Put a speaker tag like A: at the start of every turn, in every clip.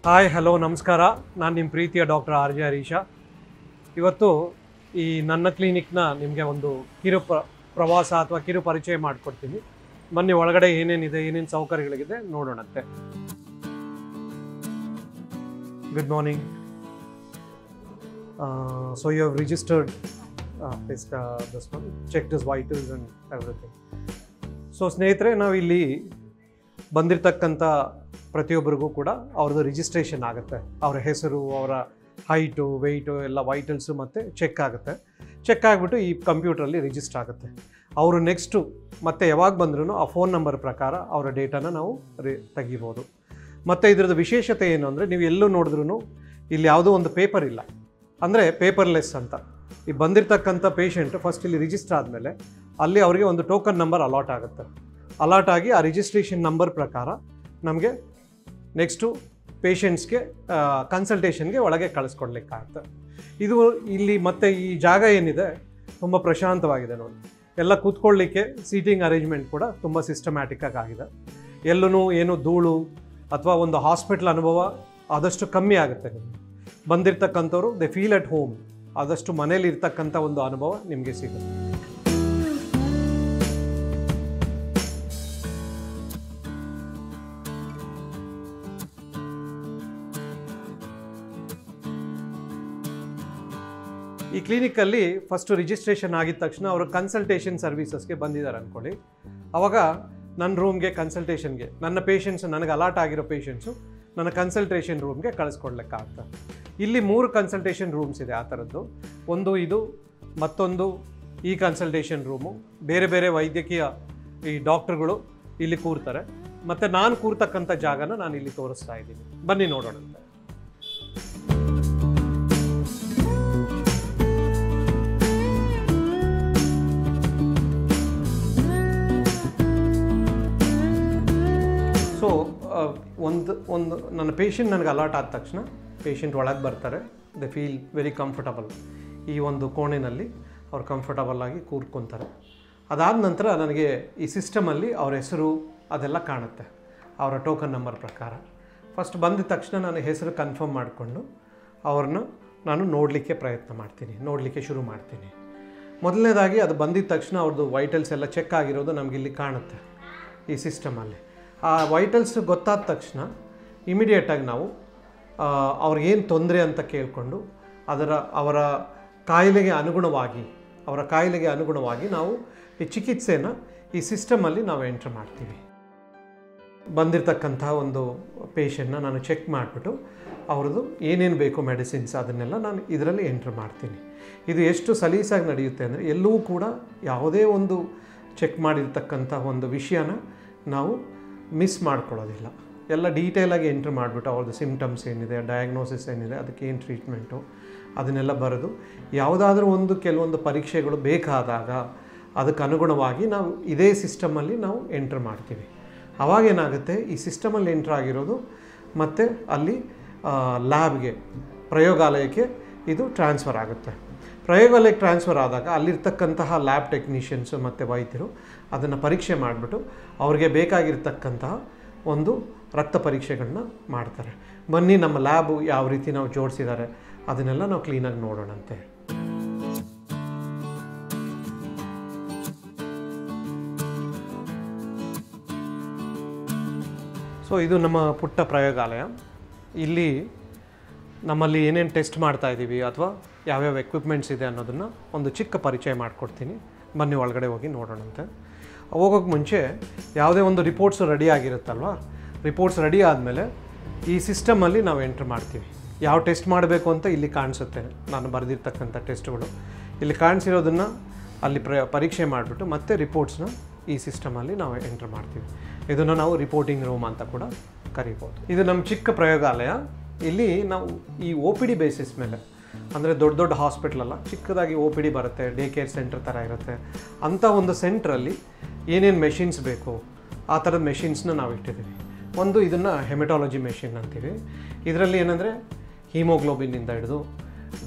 A: Hi hello ನಮಸ್ಕಾರ. ನಾನು ನಿಮ್ಮ ಪ್ರೀತಿಯ ಡಾಕ್ಟರ್ ಆರ್ ಜೆ ಹರೀಶ. ಇವತ್ತು ಈ ನನ್ನ ಕ್ಲಿನಿಕ್ನ ನಿಮಗೆ ಒಂದು ಪ್ರವಾಸ ಅಥವಾ ಕಿರು ಪರಿಚಯ ಮಾಡಿಕೊಡ್ತೀನಿ. ಬನ್ನಿ, ಒಳಗಡೆ ಏನೇನಿದೆ, ಏನೇನು ಸೌಕರ್ಯಗಳಿದೆ ನೋಡೋಣಂತೆ. Good morning. So you have registered this one, checked his vitals and everything. So ಸ್ನೇಹಿತರೆ, ನಾವಿಲ್ಲಿ ಬಂದಿರತಕ್ಕಂಥ ಪ್ರತಿಯೊಬ್ಬರಿಗೂ ಕೂಡ ಅವ್ರದ್ದು ರಿಜಿಸ್ಟ್ರೇಷನ್ ಆಗುತ್ತೆ. ಅವರ ಹೆಸರು, ಅವರ ಹೈಟು, ವೆಯ್ಟು ಎಲ್ಲ ವೈಟಲ್ಸು ಮತ್ತು ಚೆಕ್ ಆಗುತ್ತೆ. ಚೆಕ್ ಆಗಿಬಿಟ್ಟು ಈ ಕಂಪ್ಯೂಟ್ರಲ್ಲಿ ರಿಜಿಸ್ಟರ್ ಆಗುತ್ತೆ. ಅವರು ನೆಕ್ಸ್ಟು ಮತ್ತೆ ಯಾವಾಗ ಬಂದ್ರೂ ಆ ಫೋನ್ ನಂಬರ್ ಪ್ರಕಾರ ಅವರ ಡೇಟಾನ ನಾವು ತೆಗಿಬೋದು. ಮತ್ತು ಇದ್ರದ್ದು ವಿಶೇಷತೆ ಏನು ಅಂದರೆ, ನೀವು ಎಲ್ಲೂ ನೋಡಿದ್ರೂ ಇಲ್ಲಿ ಯಾವುದೋ ಒಂದು ಪೇಪರ್ ಇಲ್ಲ, ಅಂದರೆ ಪೇಪರ್ಲೆಸ್ ಅಂತ. ಈ ಬಂದಿರತಕ್ಕಂಥ ಪೇಷಂಟ್ ಫಸ್ಟ್ ಇಲ್ಲಿ ರಿಜಿಸ್ಟರ್ ಆದಮೇಲೆ ಅಲ್ಲಿ ಅವರಿಗೆ ಒಂದು ಟೋಕನ್ ನಂಬರ್ ಅಲಾಟ್ ಆಗುತ್ತೆ. ಅಲಾಟ್ ಆಗಿ ಆ ರಿಜಿಸ್ಟ್ರೇಷನ್ ನಂಬರ್ ಪ್ರಕಾರ ನಮಗೆ ನೆಕ್ಸ್ಟು ಪೇಷಂಟ್ಸ್ಗೆ ಕನ್ಸಲ್ಟೇಷನ್ಗೆ ಒಳಗೆ ಕಳಿಸ್ಕೊಡ್ಲಿಕ್ಕಾಗುತ್ತೆ. ಇದು ಇಲ್ಲಿ ಮತ್ತು ಈ ಜಾಗ ಏನಿದೆ ತುಂಬ ಪ್ರಶಾಂತವಾಗಿದೆ ನೋಡಿ. ಎಲ್ಲ ಕೂತ್ಕೊಳ್ಳಿಕ್ಕೆ ಸೀಟಿಂಗ್ ಅರೇಂಜ್ಮೆಂಟ್ ಕೂಡ ತುಂಬ ಸಿಸ್ಟಮ್ಯಾಟಿಕ್ಕಾಗಿ ಆಗಿದೆ. ಎಲ್ಲೂ ಏನು ಧೂಳು ಅಥವಾ ಒಂದು ಹಾಸ್ಪಿಟ್ಲ್ ಅನುಭವ ಆದಷ್ಟು ಕಮ್ಮಿ ಆಗುತ್ತೆ. ನಿಮಗೆ ಬಂದಿರತಕ್ಕಂಥವ್ರು ದೆ ಫೀಲ್ ಅಟ್ ಹೋಮ್, ಆದಷ್ಟು ಮನೇಲಿ ಇರ್ತಕ್ಕಂಥ ಒಂದು ಅನುಭವ ನಿಮಗೆ ಸಿಗುತ್ತೆ. ಈ ಕ್ಲಿನಿಕಲ್ಲಿ ಫಸ್ಟು ರಿಜಿಸ್ಟ್ರೇಷನ್ ಆಗಿದ ತಕ್ಷಣ ಅವರು ಕನ್ಸಲ್ಟೇಷನ್ ಸರ್ವೀಸಸ್ಗೆ ಬಂದಿದ್ದಾರೆ ಅಂದ್ಕೊಳ್ಳಿ. ಆವಾಗ ನನ್ನ ರೂಮ್ಗೆ ಕನ್ಸಲ್ಟೇಷನ್ಗೆ ನನ್ನ ಪೇಷಂಟ್ಸು, ನನಗೆ ಅಲಾಟ್ ಆಗಿರೋ ಪೇಷಂಟ್ಸು ನನ್ನ ಕನ್ಸಲ್ಟೇಷನ್ ರೂಮ್ಗೆ ಕಳಿಸ್ಕೊಡ್ಲಿಕ್ಕಾಗ್ತದೆ. ಇಲ್ಲಿ 3 ಕನ್ಸಲ್ಟೇಷನ್ ರೂಮ್ಸ್ ಇದೆ ಆ ಥರದ್ದು. ಒಂದು ಇದು, ಮತ್ತೊಂದು ಈ ಕನ್ಸಲ್ಟೇಷನ್ ರೂಮು. ಬೇರೆ ಬೇರೆ ವೈದ್ಯಕೀಯ ಈ ಡಾಕ್ಟ್ರುಗಳು ಇಲ್ಲಿ ಕೂರ್ತಾರೆ. ಮತ್ತು ನಾನು ಕೂರ್ತಕ್ಕಂಥ ಜಾಗನ ನಾನು ಇಲ್ಲಿ ತೋರಿಸ್ತಾ ಇದ್ದೀನಿ. ಬನ್ನಿ ನೋಡೋಣಂತೆ. ಸೊ ಒಂದು ನನ್ನ ಪೇಷಂಟ್ ನನಗೆ ಅಲಾಟ್ ಆದ ತಕ್ಷಣ ಪೇಷಂಟ್ ಒಳಗೆ ಬರ್ತಾರೆ. ದೆ ಫೀಲ್ ವೆರಿ ಕಂಫರ್ಟಬಲ್. ಈ ಒಂದು ಕೋಣೆಯಲ್ಲಿ ಅವ್ರು ಕಂಫರ್ಟಬಲ್ ಆಗಿ ಕೂರ್ಕೊತಾರೆ. ಅದಾದ ನಂತರ ನನಗೆ ಈ ಸಿಸ್ಟಮಲ್ಲಿ ಅವ್ರ ಹೆಸರು ಅದೆಲ್ಲ ಕಾಣುತ್ತೆ, ಅವರ ಟೋಕನ್ ನಂಬರ್ ಪ್ರಕಾರ. ಫಸ್ಟ್ ಬಂದ ತಕ್ಷಣ ನಾನು ಹೆಸರು ಕನ್ಫರ್ಮ್ ಮಾಡಿಕೊಂಡು ಅವ್ರನ್ನ ನಾನು ನೋಡಲಿಕ್ಕೆ ಶುರು ಮಾಡ್ತೀನಿ. ಮೊದಲನೇದಾಗಿ ಅದು ಬಂದಿದ್ದ ತಕ್ಷಣ ಅವ್ರದ್ದು ವೈಟಲ್ಸ್ ಎಲ್ಲ ಚೆಕ್ ಆಗಿರೋದು ನಮಗಿಲ್ಲಿ ಕಾಣುತ್ತೆ ಈ ಸಿಸ್ಟಮಲ್ಲಿ. ಆ ವೈಟಲ್ಸ್ ಗೊತ್ತಾದ ತಕ್ಷಣ ಇಮಿಡಿಯೇಟಾಗಿ ನಾವು ಅವ್ರಿಗೇನು ತೊಂದರೆ ಅಂತ ಕೇಳಿಕೊಂಡು ಅವರ ಕಾಯಿಲೆಗೆ ಅನುಗುಣವಾಗಿ ನಾವು ಈ ಚಿಕಿತ್ಸೆನ ಈ ಸಿಸ್ಟಮಲ್ಲಿ ನಾವು ಎಂಟ್ರ್ ಮಾಡ್ತೀವಿ. ಬಂದಿರತಕ್ಕಂಥ ಒಂದು ಪೇಷಂಟ್ನ ನಾನು ಚೆಕ್ ಮಾಡಿಬಿಟ್ಟು ಅವ್ರದ್ದು ಏನೇನು ಬೇಕು ಮೆಡಿಸಿನ್ಸ್ ಅದನ್ನೆಲ್ಲ ನಾನು ಇದರಲ್ಲಿ ಎಂಟ್ರ್ ಮಾಡ್ತೀನಿ. ಇದು ಎಷ್ಟು ಸಲೀಸಾಗಿ ನಡೆಯುತ್ತೆ ಅಂದರೆ, ಎಲ್ಲವೂ ಕೂಡ ಯಾವುದೇ ಒಂದು ಚೆಕ್ ಮಾಡಿರ್ತಕ್ಕಂಥ ಒಂದು ವಿಷಯನ ನಾವು ಮಿಸ್ ಮಾಡ್ಕೊಳ್ಳೋದಿಲ್ಲ. ಎಲ್ಲ ಡೀಟೇಲಾಗಿ ಎಂಟ್ರ್ ಮಾಡಿಬಿಟ್ಟು ಅವ್ರದ್ದು ಸಿಮ್ಟಮ್ಸ್ ಏನಿದೆ, ಡಯಾಗ್ನೋಸಿಸ್ ಏನಿದೆ, ಅದಕ್ಕೆ ಏನು ಟ್ರೀಟ್ಮೆಂಟು ಅದನ್ನೆಲ್ಲ ಬರೆದು, ಯಾವುದಾದ್ರೂ ಕೆಲವೊಂದು ಪರೀಕ್ಷೆಗಳು ಬೇಕಾದಾಗ ಅದಕ್ಕೆ ಅನುಗುಣವಾಗಿ ನಾವು ಇದೇ ಸಿಸ್ಟಮಲ್ಲಿ ನಾವು ಎಂಟ್ರ್ ಮಾಡ್ತೀವಿ. ಅವಾಗೇನಾಗುತ್ತೆ, ಈ ಸಿಸ್ಟಮಲ್ಲಿ ಎಂಟ್ರ್ ಆಗಿರೋದು ಮತ್ತು ಅಲ್ಲಿ ಲ್ಯಾಬ್ಗೆ, ಪ್ರಯೋಗಾಲಯಕ್ಕೆ ಇದು ಟ್ರಾನ್ಸ್ಫರ್ ಆಗುತ್ತೆ. ಪ್ರಯೋಗಾಲಯಕ್ಕೆ ಟ್ರಾನ್ಸ್ಫರ್ ಆದಾಗ ಅಲ್ಲಿರ್ತಕ್ಕಂತಹ ಲ್ಯಾಬ್ ಟೆಕ್ನಿಷಿಯನ್ಸು ಮತ್ತು ವೈದ್ಯರು ಅದನ್ನು ಪರೀಕ್ಷೆ ಮಾಡಿಬಿಟ್ಟು ಅವ್ರಿಗೆ ಬೇಕಾಗಿರ್ತಕ್ಕಂತಹ ಒಂದು ರಕ್ತ ಪರೀಕ್ಷೆಗಳನ್ನ ಮಾಡ್ತಾರೆ. ಬನ್ನಿ, ನಮ್ಮ ಲ್ಯಾಬು ಯಾವ ರೀತಿ ನಾವು ಜೋಡಿಸಿದ್ದಾರೆ ಅದನ್ನೆಲ್ಲ ನಾವು ಕ್ಲೀನಾಗಿ ನೋಡೋಣಂತೆ. ಸೊ ಇದು ನಮ್ಮ ಪುಟ್ಟ ಪ್ರಯೋಗಾಲಯ. ಇಲ್ಲಿ ನಮ್ಮಲ್ಲಿ ಏನೇನು ಟೆಸ್ಟ್ ಮಾಡ್ತಾ ಇದ್ದೀವಿ ಅಥವಾ ಯಾವ್ಯಾವ ಎಕ್ವಿಪ್ಮೆಂಟ್ಸ್ ಇದೆ ಅನ್ನೋದನ್ನು ಒಂದು ಚಿಕ್ಕ ಪರಿಚಯ ಮಾಡಿಕೊಡ್ತೀನಿ. ಬನ್ನಿ ಒಳಗಡೆ ಹೋಗಿ ನೋಡೋಣಂತೆ. ಹೋಗೋಕ್ಕೆ ಮುಂಚೆ ಯಾವುದೇ ಒಂದು ರಿಪೋರ್ಟ್ಸು ರೆಡಿ ಆಗಿರುತ್ತಲ್ವ, ರಿಪೋರ್ಟ್ಸ್ ರೆಡಿ ಆದಮೇಲೆ ಈ ಸಿಸ್ಟಮಲ್ಲಿ ನಾವು ಎಂಟ್ರ್ ಮಾಡ್ತೀವಿ. ಯಾವ ಟೆಸ್ಟ್ ಮಾಡಬೇಕು ಅಂತ ಇಲ್ಲಿ ಕಾಣಿಸುತ್ತೆ, ನಾನು ಬರೆದಿರ್ತಕ್ಕಂಥ ಟೆಸ್ಟ್ಗಳು ಇಲ್ಲಿ ಕಾಣಿಸಿರೋದನ್ನು ಅಲ್ಲಿ ಪರೀಕ್ಷೆ ಮಾಡಿಬಿಟ್ಟು ಮತ್ತೆ ರಿಪೋರ್ಟ್ಸ್ನ ಈ ಸಿಸ್ಟಮಲ್ಲಿ ನಾವು ಎಂಟ್ರ್ ಮಾಡ್ತೀವಿ. ಇದನ್ನು ನಾವು ರಿಪೋರ್ಟಿಂಗ್ ರೂಮ್ ಅಂತ ಕೂಡ ಕರಿಬೋದು. ಇದು ನಮ್ಮ ಚಿಕ್ಕ ಪ್ರಯೋಗಾಲಯ. ಇಲ್ಲಿ ನಾವು ಈ OPD ಬೇಸಿಸ್ ಮೇಲೆ, ಅಂದರೆ ದೊಡ್ಡ ದೊಡ್ಡ ಹಾಸ್ಪಿಟ್ಲಲ್ಲ, ಚಿಕ್ಕದಾಗಿ OPD ಬರುತ್ತೆ, ಡೇ ಕೇರ್ ಸೆಂಟರ್ ಥರ ಇರುತ್ತೆ. ಅಂಥ ಒಂದು ಸೆಂಟ್ರಲ್ಲಿ ಏನೇನು ಮೆಷಿನ್ಸ್ ಬೇಕು ಆ ಥರದ ಮೆಷಿನ್ಸ್ನ ನಾವು ಇಟ್ಟಿದ್ದೀವಿ. ಒಂದು ಇದನ್ನು ಹೆಮಟಾಲಜಿ ಮೆಷಿನ್ ಅಂತೀವಿ. ಇದರಲ್ಲಿ ಏನಂದರೆ ಹೀಮೋಗ್ಲೋಬಿನ್ನಿಂದ ಹಿಡಿದು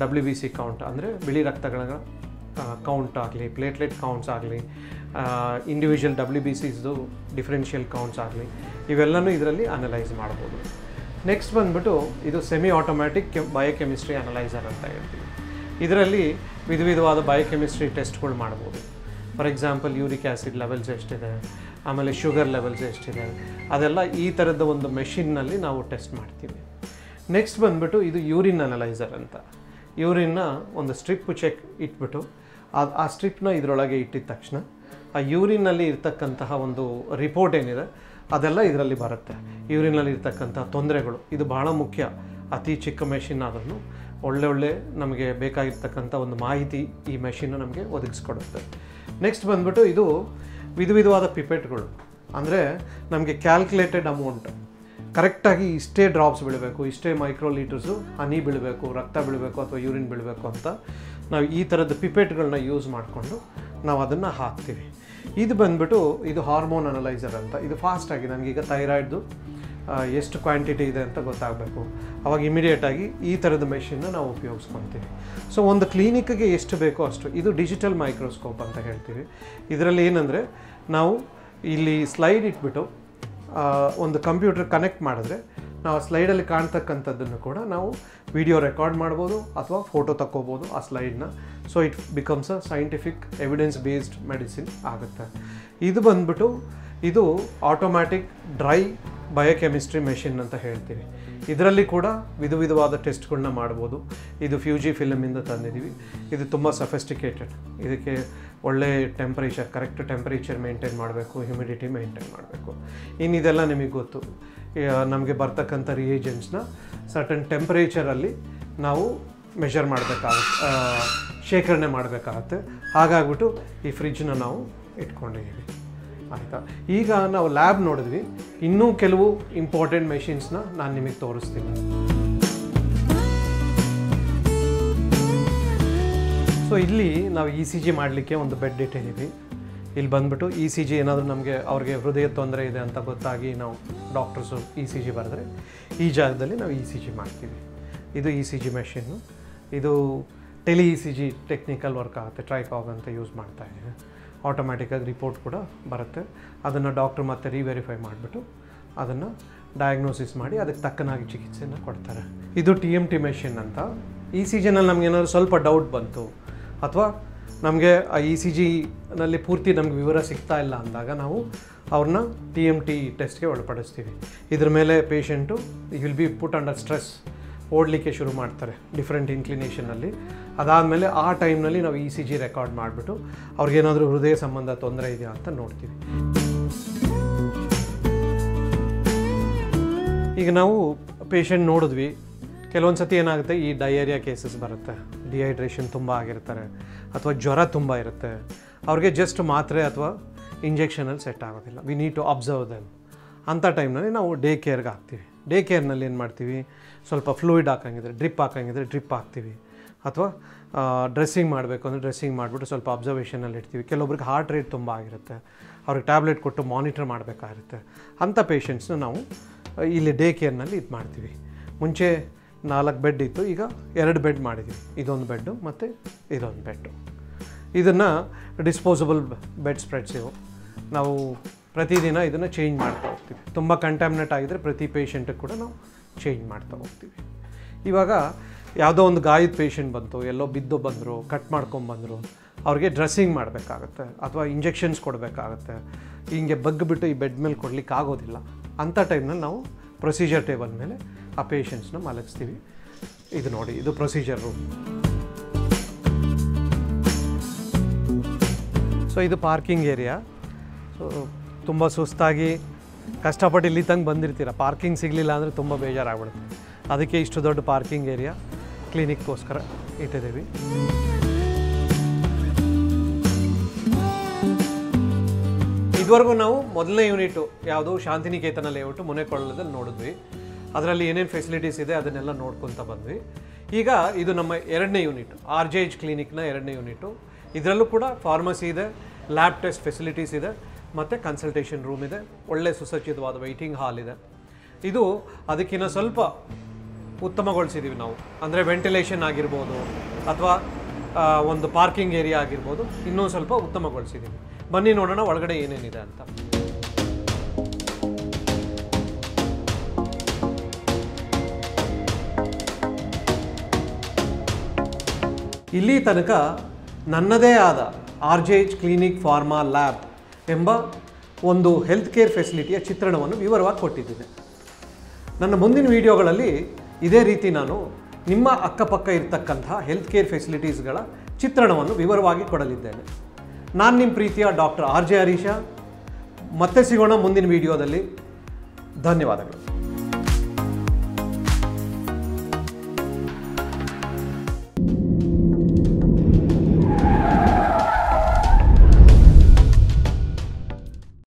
A: WBC ಕೌಂಟ್, ಅಂದರೆ ಬಿಳಿ ರಕ್ತಗಳ ಕೌಂಟ್ ಆಗಲಿ, ಪ್ಲೇಟ್ಲೆಟ್ ಕೌಂಟ್ಸ್ ಆಗಲಿ, ಇಂಡಿವಿಜುವಲ್ WBCಸ್ದು ಡಿಫ್ರೆನ್ಷಿಯಲ್ ಕೌಂಟ್ಸ್ ಆಗಲಿ, ಇವೆಲ್ಲನೂ ಇದರಲ್ಲಿ ಅನಲೈಸ್ ಮಾಡ್ಬೋದು. ನೆಕ್ಸ್ಟ್ ಬಂದ್ಬಿಟ್ಟು ಇದು ಸೆಮಿ ಆಟೋಮ್ಯಾಟಿಕ್ ಬಯೋಕೆಮಿಸ್ಟ್ರಿ ಅನಲೈಸರ್ ಅಂತ ಹೇಳ್ತೀವಿ. ಇದರಲ್ಲಿ ವಿಧವಾದ ಬಯೋಕೆಮಿಸ್ಟ್ರಿ ಟೆಸ್ಟ್ಗಳು ಮಾಡ್ಬೋದು. For example uric acid levels ಎಷ್ಟಿದೆ, ಆಮೇಲೆ ಶುಗರ್ ಲೆವೆಲ್ಸ್ ಎಷ್ಟಿದೆ, ಅದೆಲ್ಲ ಈ ಥರದ ಒಂದು ಮೆಷಿನ್ನಲ್ಲಿ ನಾವು ಟೆಸ್ಟ್ ಮಾಡ್ತೀವಿ. ನೆಕ್ಸ್ಟ್ ಬಂದ್ಬಿಟ್ಟು ಇದು ಯೂರಿನ್ ಅನಲೈಸರ್ ಅಂತ. ಯೂರಿನ್ನ ಒಂದು ಸ್ಟ್ರಿಪ್ ಚೆಕ್ ಇಟ್ಬಿಟ್ಟು ಆ ಸ್ಟ್ರಿಪ್ನ ಇದರೊಳಗೆ ಇಟ್ಟಿದ ತಕ್ಷಣ ಆ ಯೂರಿನ್ನಲ್ಲಿ ಇರ್ತಕ್ಕಂತಹ ಒಂದು ರಿಪೋರ್ಟ್ ಏನಿದೆ ಅದೆಲ್ಲ ಇದರಲ್ಲಿ ಬರುತ್ತೆ. ಯೂರಿನಲ್ಲಿ ಇರ್ತಕ್ಕಂಥ ತೊಂದರೆಗಳು, ಇದು ಬಹಳ ಮುಖ್ಯ. ಅತಿ ಚಿಕ್ಕ ಮೆಷಿನ್ ಆದ್ರೂ ಒಳ್ಳೆ ನಮಗೆ ಬೇಕಾಗಿರ್ತಕ್ಕಂಥ ಒಂದು ಮಾಹಿತಿ ಈ ಮೆಷಿನ್ನು ನಮಗೆ ಒದಗಿಸ್ಕೊಡುತ್ತೆ. ನೆಕ್ಸ್ಟ್ ಬಂದ್ಬಿಟ್ಟು ಇದು ವಿಧವಾದ ಪಿಪೆಟ್ಗಳು, ಅಂದರೆ ನಮಗೆ ಕ್ಯಾಲ್ಕುಲೇಟೆಡ್ ಅಮೌಂಟ್, ಕರೆಕ್ಟಾಗಿ ಇಷ್ಟೇ ಡ್ರಾಪ್ಸ್ ಬೀಳಬೇಕು, ಇಷ್ಟೇ ಮೈಕ್ರೋಲೀಟರ್ಸು ಹನಿ ಬೀಳಬೇಕು, ರಕ್ತ ಬೀಳಬೇಕು ಅಥವಾ ಯೂರಿನ್ ಬೀಳಬೇಕು ಅಂತ ನಾವು ಈ ಥರದ ಪಿಪೆಟ್ಗಳನ್ನ ಯೂಸ್ ಮಾಡಿಕೊಂಡು ನಾವು ಅದನ್ನು ಹಾಕ್ತೀವಿ. ಇದು ಬಂದ್ಬಿಟ್ಟು ಇದು ಹಾರ್ಮೋನ್ ಅನಲೈಸರ್ ಅಂತ. ಇದು ಫಾಸ್ಟಾಗಿ ನನಗೀಗ ಥೈರಾಯ್ಡ್ದು ಎಷ್ಟು ಕ್ವಾಂಟಿಟಿ ಇದೆ ಅಂತ ಗೊತ್ತಾಗಬೇಕು, ಅವಾಗ ಇಮಿಡಿಯೇಟಾಗಿ ಈ ಥರದ ಮೆಷಿನ್ನ ನಾವು ಉಪಯೋಗಿಸ್ಕೊತೀವಿ. ಸೊ ಒಂದು ಕ್ಲಿನಿಕ್ಗೆ ಎಷ್ಟು ಬೇಕೋ ಅಷ್ಟು. ಇದು ಡಿಜಿಟಲ್ ಮೈಕ್ರೋಸ್ಕೋಪ್ ಅಂತ ಹೇಳ್ತೀವಿ. ಇದರಲ್ಲಿ ಏನಂದರೆ ನಾವು ಇಲ್ಲಿ ಸ್ಲೈಡ್ ಇಟ್ಬಿಟ್ಟು ಒಂದು ಕಂಪ್ಯೂಟರ್ ಕನೆಕ್ಟ್ ಮಾಡಿದ್ರೆ ನಾವು ಸ್ಲೈಡಲ್ಲಿ ಕಾಣ್ತಕ್ಕಂಥದ್ದನ್ನು ಕೂಡ ನಾವು ವಿಡಿಯೋ ರೆಕಾರ್ಡ್ ಮಾಡ್ಬೋದು ಅಥವಾ ಫೋಟೋ ತಕ್ಕೋಬೋದು ಆ ಸ್ಲೈಡ್ನ. So it becomes a scientific evidence based medicine ಆಗುತ್ತೆ. ಇದು ಬಂದ್ಬಿಟ್ಟು ಇದು ಆಟೋಮ್ಯಾಟಿಕ್ ಡ್ರೈ ಬಯೋಕೆಮಿಸ್ಟ್ರಿ ಮೆಷಿನ್ ಅಂತ ಹೇಳ್ತೀವಿ. ಇದರಲ್ಲಿ ಕೂಡ ವಿಧವಾದ ಟೆಸ್ಟ್ಗಳನ್ನ ಮಾಡ್ಬೋದು. ಇದು ಫ್ಯೂಜಿ ಫಿಲಮಿಂದ ತಂದಿದ್ದೀವಿ. ಇದು ತುಂಬ ಸಫೆಸ್ಟಿಕೇಟೆಡ್. ಇದಕ್ಕೆ ಒಳ್ಳೆ ಟೆಂಪ್ರೇಚರ್, ಕರೆಕ್ಟ್ ಟೆಂಪ್ರೇಚರ್ ಮೇಂಟೈನ್ ಮಾಡಬೇಕು, ಹ್ಯುಮಿಡಿಟಿ ಮೇಂಟೈನ್ ಮಾಡಬೇಕು. ಇನ್ನಿದೆಲ್ಲ ನಿಮಗೆ ಗೊತ್ತು. ನಮಗೆ ಬರ್ತಕ್ಕಂಥ ರಿಯೇಜೆಂಟ್ಸ್ನ ಸರ್ಟನ್ ಟೆಂಪ್ರೇಚರಲ್ಲಿ ನಾವು ಮೆಷರ್ ಮಾಡಬೇಕಾಗುತ್ತೆ, ಶೇಖರಣೆ ಮಾಡಬೇಕಾಗತ್ತೆ. ಹಾಗಾಗ್ಬಿಟ್ಟು ಈ ಫ್ರಿಜ್ನ ನಾವು ಇಟ್ಕೊಂಡಿದ್ದೀವಿ. ಆಯಿತಾ, ಈಗ ನಾವು ಲ್ಯಾಬ್ ನೋಡಿದ್ವಿ. ಇನ್ನೂ ಕೆಲವು ಇಂಪಾರ್ಟೆಂಟ್ ಮೆಷಿನ್ಸ್ನ ನಾನು ನಿಮಗೆ ತೋರಿಸ್ತೀನಿ. ಸೊ ಇಲ್ಲಿ ನಾವು ಇ ಸಿ ಜಿ ಮಾಡಲಿಕ್ಕೆ ಒಂದು ಬೆಡ್ ಇಟ್ಟಿದ್ದೀವಿ. ಇಲ್ಲಿ ಬಂದ್ಬಿಟ್ಟು ಇ ಸಿ ಜಿ ಏನಾದರೂ ನಮಗೆ ಅವ್ರಿಗೆ ಹೃದಯ ತೊಂದರೆ ಇದೆ ಅಂತ ಗೊತ್ತಾಗಿ ನಾವು ಡಾಕ್ಟರ್ಸು ಇ ಸಿ ಜಿ ಬರೆದ್ರೆ ಈ ಜಾಗದಲ್ಲಿ ನಾವು ಇ ಸಿ ಜಿ ಮಾಡ್ತೀವಿ. ಇದು ಇ ಸಿ ಜಿ ಮೆಷಿನ್ನು. ಇದು tele E C G technical work ಆಗುತ್ತೆ. ಟ್ರೈಕಾಗ್ ಅಂತ ಯೂಸ್ ಮಾಡ್ತಾ ಇದ್ದೀವಿ. ಆಟೋಮ್ಯಾಟಿಕ್ಕಾಗಿ ರಿಪೋರ್ಟ್ ಕೂಡ ಬರುತ್ತೆ. ಅದನ್ನು ಡಾಕ್ಟ್ರು ಮತ್ತೆ ರಿವೆರಿಫೈ ಮಾಡಿಬಿಟ್ಟು ಅದನ್ನು ಡಯಾಗ್ನೋಸಿಸ್ ಮಾಡಿ ಅದಕ್ಕೆ ತಕ್ಕನಾಗಿ ಚಿಕಿತ್ಸೆಯನ್ನು ಕೊಡ್ತಾರೆ. ಇದು TMT ಮೆಷಿನ್ ಅಂತ. ಇ ಸಿ ಜಿನಲ್ಲಿ ನಮಗೇನಾದ್ರು ಸ್ವಲ್ಪ ಡೌಟ್ ಬಂತು ಅಥವಾ ನಮಗೆ ಆ ಇ ಸಿ ಜಿನಲ್ಲಿ ಪೂರ್ತಿ ನಮಗೆ ವಿವರ ಸಿಗ್ತಾ ಇಲ್ಲ ಅಂದಾಗ ನಾವು ಅವ್ರನ್ನ TMT ಟೆಸ್ಟ್ಗೆ ಒಳಪಡಿಸ್ತೀವಿ. ಇದ್ರ ಮೇಲೆ patient will be put under stress, ಓಡಲಿಕ್ಕೆ ಶುರು ಮಾಡ್ತಾರೆ ಡಿಫ್ರೆಂಟ್ ಇನ್ಕ್ಲಿನೇಷನಲ್ಲಿ. ಅದಾದಮೇಲೆ ಆ ಟೈಮ್ನಲ್ಲಿ ನಾವು ಇ ಸಿ ಜಿ ರೆಕಾರ್ಡ್ ಮಾಡಿಬಿಟ್ಟು ಅವ್ರಿಗೇನಾದರೂ ಹೃದಯ ಸಂಬಂಧ ತೊಂದರೆ ಇದೆಯಾ ಅಂತ ನೋಡ್ತೀವಿ. ಈಗ ನಾವು ಪೇಷಂಟ್ ನೋಡಿದ್ವಿ. ಕೆಲವೊಂದು ಸತಿ ಏನಾಗುತ್ತೆ, ಈ ಡಯೇರಿಯಾ ಕೇಸಸ್ ಬರುತ್ತೆ, ಡಿಹೈಡ್ರೇಷನ್ ತುಂಬ ಆಗಿರ್ತಾರೆ ಅಥವಾ ಜ್ವರ ತುಂಬ ಇರುತ್ತೆ. ಅವ್ರಿಗೆ ಜಸ್ಟ್ ಮಾತ್ರೆ ಅಥವಾ ಇಂಜೆಕ್ಷನಲ್ಲಿ ಸೆಟ್ ಆಗೋದಿಲ್ಲ. We need to observe them. ಅಂಥ ಟೈಮ್ನಲ್ಲಿ ನಾವು ಡೇ ಕೇರ್ಗೆ ಹಾಕ್ತೀವಿ. ಡೇ ಕೇರ್ನಲ್ಲಿ ಏನು ಮಾಡ್ತೀವಿ, ಸ್ವಲ್ಪ ಫ್ಲೂಯಿಡ್ ಹಾಕಂಗಿದ್ರೆ ಡ್ರಿಪ್ ಹಾಕ್ತೀವಿ. ಅಥವಾ ಡ್ರೆಸ್ಸಿಂಗ್ ಮಾಡಬೇಕು ಅಂದರೆ ಡ್ರೆಸ್ಸಿಂಗ್ ಮಾಡಿಬಿಟ್ಟು ಸ್ವಲ್ಪ ಅಬ್ಸರ್ವೇಷನಲ್ಲಿ ಇಡ್ತೀವಿ. ಕೆಲವೊಬ್ರಿಗೆ ಹಾರ್ಟ್ ರೇಟ್ ತುಂಬ ಆಗಿರುತ್ತೆ, ಅವ್ರಿಗೆ ಟ್ಯಾಬ್ಲೆಟ್ ಕೊಟ್ಟು ಮಾನಿಟರ್ ಮಾಡಬೇಕಾಗಿರುತ್ತೆ. ಅಂಥ ಪೇಷಂಟ್ಸ್ನ ನಾವು ಇಲ್ಲಿ ಡೇ ಕೇರ್ನಲ್ಲಿ ಇದು ಮಾಡ್ತೀವಿ. ಮುಂಚೆ 4 ಬೆಡ್ ಇತ್ತು, ಈಗ 2 ಬೆಡ್ ಮಾಡಿದ್ದೀವಿ. ಇದೊಂದು ಬೆಡ್ಡು ಮತ್ತು ಇದೊಂದು ಬೆಡ್ಡು. ಇದನ್ನು ಡಿಸ್ಪೋಸಬಲ್ ಬೆಡ್ ಸ್ಪ್ರೆಡ್ಸ್ ಇವು. ನಾವು ಪ್ರತಿದಿನ ಇದನ್ನು ಚೇಂಜ್ ಮಾಡ್ತಾ ಹೋಗ್ತೀವಿ. ತುಂಬ ಕಂಟ್ಯಾಮಿನೇಟ್ ಆಗಿದ್ದರೆ ಪ್ರತಿ ಪೇಷಂಟಿಗೆ ಕೂಡ ನಾವು ಚೇಂಜ್ ಮಾಡ್ತಾ ಹೋಗ್ತೀವಿ. ಇವಾಗ ಯಾವುದೋ ಒಂದು ಗಾಯದ ಪೇಷಂಟ್ ಬಂತು, ಎಲ್ಲೋ ಬಿದ್ದು ಬಂದರು, ಕಟ್ ಮಾಡ್ಕೊಂಬಂದರು, ಅವ್ರಿಗೆ ಡ್ರೆಸ್ಸಿಂಗ್ ಮಾಡಬೇಕಾಗತ್ತೆ ಅಥವಾ ಇಂಜೆಕ್ಷನ್ಸ್ ಕೊಡಬೇಕಾಗತ್ತೆ. ಹಿಂಗೆ ಬಗ್ಗಿಬಿಟ್ಟು ಈ ಬೆಡ್ ಮೇಲೆ ಕೊಡಲಿಕ್ಕೆ ಆಗೋದಿಲ್ಲ. ಅಂಥ ಟೈಮ್ನಲ್ಲಿ ನಾವು ಪ್ರೊಸೀಜರ್ ಟೇಬಲ್ ಮೇಲೆ ಆ ಪೇಷಂಟ್ಸ್ನ ಮಲಗಿಸ್ತೀವಿ. ಇದು ನೋಡಿ, ಇದು ಪ್ರೊಸೀಜರ್ ರೂಮ್. ಸೊ ಇದು ಪಾರ್ಕಿಂಗ್ ಏರಿಯಾ. ಸೊ ತುಂಬ ಸುಸ್ತಾಗಿ ಕಷ್ಟಪಟ್ಟು ಇಲ್ಲಿ ತಂಗೆ ಬಂದಿರ್ತೀರ, ಪಾರ್ಕಿಂಗ್ ಸಿಗಲಿಲ್ಲ ಅಂದರೆ ತುಂಬ ಬೇಜಾರಾಗ್ಬಿಡುತ್ತೆ. ಅದಕ್ಕೆ ಇಷ್ಟು ದೊಡ್ಡ ಪಾರ್ಕಿಂಗ್ ಏರಿಯಾ ಕ್ಲಿನಿಕ್ಗೋಸ್ಕರ ಇಟ್ಟಿದ್ದೀವಿ. ಇದುವರೆಗೂ ನಾವು ಮೊದಲನೇ ಯೂನಿಟು ಯಾವುದು ಶಾಂತಿನಿಕೇತನ ಲೇಔಟು ಮುನೇಕೊಳ್ಳದಲ್ಲಿ ನೋಡಿದ್ವಿ. ಅದರಲ್ಲಿ ಏನೇನು ಫೆಸಿಲಿಟೀಸ್ ಇದೆ ಅದನ್ನೆಲ್ಲ ನೋಡ್ಕೊತ ಬಂದ್ವಿ. ಈಗ ಇದು ನಮ್ಮ 2ನೇ ಯೂನಿಟ್, RJH ಕ್ಲಿನಿಕ್ನ 2ನೇ ಯೂನಿಟು. ಇದರಲ್ಲೂ ಕೂಡ ಫಾರ್ಮಸಿ ಇದೆ, ಲ್ಯಾಬ್ ಟೆಸ್ಟ್ ಫೆಸಿಲಿಟೀಸ್ ಇದೆ ಮತ್ತು ಕನ್ಸಲ್ಟೇಷನ್ ರೂಮ್ ಇದೆ, ಒಳ್ಳೆ ಸುಸಜ್ಜಿತವಾದ ವೆಯ್ಟಿಂಗ್ ಹಾಲ್ ಇದೆ. ಇದು ಅದಕ್ಕಿಂತ ಸ್ವಲ್ಪ ಉತ್ತಮಗೊಳಿಸಿದ್ದೀವಿ ನಾವು. ಅಂದರೆ ವೆಂಟಿಲೇಷನ್ ಆಗಿರ್ಬೋದು ಅಥವಾ ಒಂದು ಪಾರ್ಕಿಂಗ್ ಏರಿಯಾ ಆಗಿರ್ಬೋದು, ಇನ್ನೂ ಸ್ವಲ್ಪ ಉತ್ತಮಗೊಳಿಸಿದ್ದೀವಿ. ಬನ್ನಿ ನೋಡೋಣ ಒಳಗಡೆ ಏನೇನಿದೆ ಅಂತ. ಇಲ್ಲಿ ತನಕ ನನ್ನದೇ ಆದ RJH ಕ್ಲಿನಿಕ್ ಫಾರ್ಮಾ ಲ್ಯಾಬ್ ಎಂಬ ಒಂದು ಹೆಲ್ತ್ ಕೇರ್ ಫೆಸಿಲಿಟಿಯ ಚಿತ್ರಣವನ್ನು ವಿವರವಾಗಿ ಕೊಟ್ಟಿದ್ದೇನೆ. ನನ್ನ ಮುಂದಿನ ವಿಡಿಯೋಗಳಲ್ಲಿ ಇದೇ ರೀತಿ ನಾನು ನಿಮ್ಮ ಅಕ್ಕಪಕ್ಕ ಇರತಕ್ಕಂತಹ ಹೆಲ್ತ್ ಕೇರ್ ಫೆಸಿಲಿಟೀಸ್ಗಳ ಚಿತ್ರಣವನ್ನು ವಿವರವಾಗಿ ಕೊಡಲಿದ್ದೇನೆ. ನಾನು ನಿಮ್ಮ ಪ್ರೀತಿಯ ಡಾಕ್ಟರ್ RJ ಹರೀಶ. ಮತ್ತೆ ಸಿಗೋಣ ಮುಂದಿನ ವಿಡಿಯೋದಲ್ಲಿ. ಧನ್ಯವಾದಗಳು.